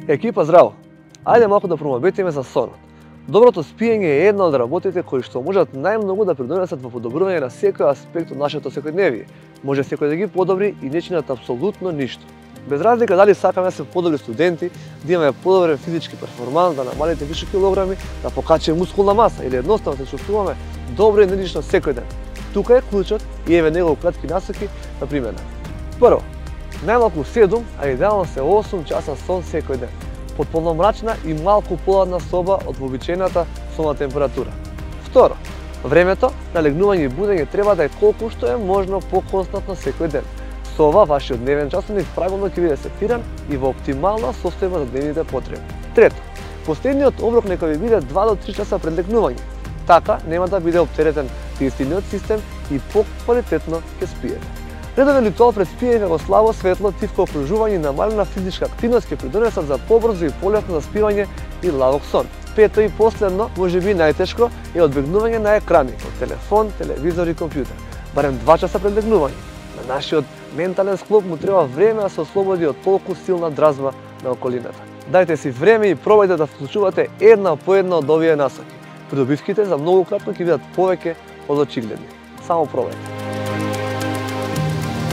Екипа, здраво! Ајде малку да промоветиме за сонот. Доброто спиење е една од работите кои што можат најмногу да придонесат во подобрување на секој аспект од нашето секојдневие. Може секој да ги подобри и не чинат апсолутно ништо. Без разлика дали сакаме да се подобри студенти, да имаме подобрен физички перформанс, да намалите више килограми, да покачиме мускулна маса или едноставно се чувствуваме добро и енергично секој ден. Тука е клучот и еве негови кратки насоки на примена. Прво, најмалку 7, а идеално се 8 часа сон секој ден, под полномрачна и малку поладна соба од вообичаената сонна температура. Второ, времето на легнување и будење треба да е колку што е можно поконстантно секој ден. Со ова вашиот дневен часовник правилно ќе биде сетиран и во оптимална состојба за дневните потреби. Трето, последниот оброк нека ви биде 2 до 3 часа пред легнување. Така нема да биде оптеретен диетниот систем и поквалитетно ќе спиете. Редовен ритуал пред спиење во слабо светло, тивко окружување и намалена физичка активност ќе придонесат за побрзо и полесно заспивање и ладок сон. Пето и последно, можеби најтешко, е одбегнување на екрани, од телефон, телевизор и компјутер. Барем 2 часа пред легнување. На нашиот ментален склоп му треба време да се ослободи од толку силна дразба на околината. Дајте си време и пробајте да вклучувате една по една од овие насоки. Придобивките за многу кратко ќе бидат повеќе од очигледни. Само пробајте.